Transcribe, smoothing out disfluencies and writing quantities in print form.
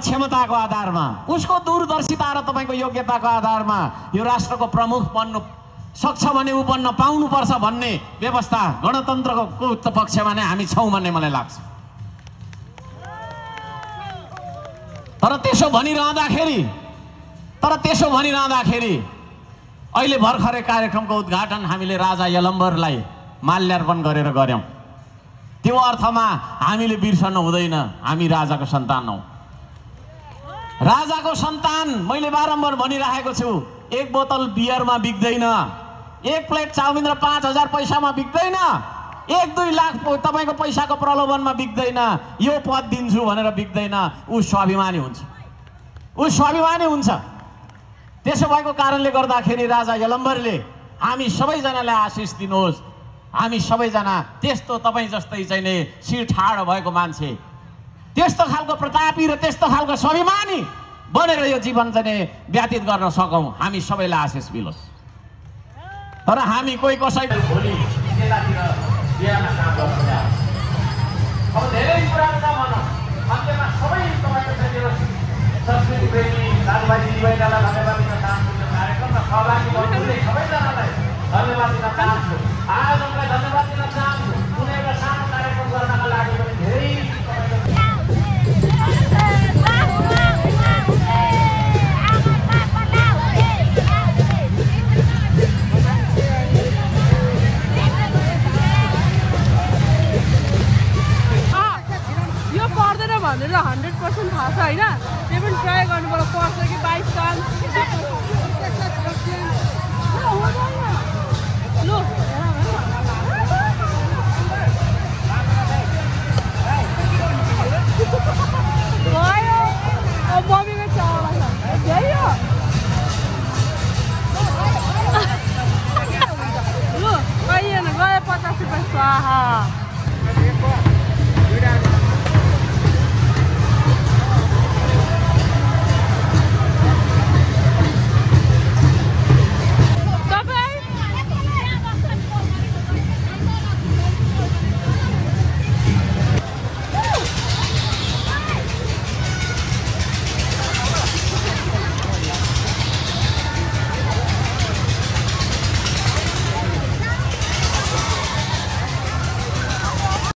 क्षमताको आधारमा, उसको दूरदर्शिता र तपाईको योग्यताको आधारमा यो राष्ट्रको प्रमुख बन्नु सक्छ भने ऊ बन्न पाउनुपर्छ भन्ने व्यवस्था गणतन्त्रको पक्षमा नै हामी छौँ भन्ने मलाई लाग्छ। तर त्यसो भनिरहँदाखेरि अहिले भर्खरै कार्यक्रमको उद्घाटन हामीले राजा यलम्बरलाई माल्यार्पण गरेर गर्यौं। त्यो अर्थमा हामीले बिर्सनु हुँदैन, हामी राजाको सन्तान हौं। राजाको सन्तान मैले बारम्बार भनिरहेको छु, एक बोतल बियरमा बिक्दैन, एक प्लेट चाउमिन र 5000 पैसामा बिक्दैन, 1-2 लाख तपाईको पैसाको प्रलोभनमा बिक्दैन, यो पद दिन्छु भनेर बिक्दैन। ऊ स्वाभिमानी हुन्छ। त्यसो भएको कारणले गर्दाखेरि राजा यलम्बरले हामी सबैजनालाई आशिष दिनुहोस्। हामी सबैजना त्यस्तो तपाईँ जस्तै चाहिँ नि शिर ठाडो भएको मान्छे, त्यस्तो खालको प्रतापी र त्यस्तो खालको स्वाभिमानी बनेर यो जीवन चाहिँ व्यतीत गर्न सकौँ, हामी सबैलाई आशिष मिलोस्। तर हामी कोही कसैले भोलि त्यतातिर बिहामा काम गर्छ। अब धेरै कुराहरू नभनौँ, अन्त्यमा सबै तपाईँको चाहिँ संस्कृति प्रेमी दाजुभाइ दिदीबहिनीलाई धन्यवाद दिन चाहन्छु। यो कार्यक्रममा सहभागी बन्नुहुने सबैजनालाई धन्यवाद दिन चाहन्छु। आयोजकलाई धन्यवाद दिन चाहन्छु। कुनै एउटा सानो कार्यक्रम गर्नका लागि पनि धेरै यो पर्दैन भनेर 100% थाहा छ होइन। त्यो पनि ट्राई गर्नुपर्छ, पर्छ कि बाई चान्स लु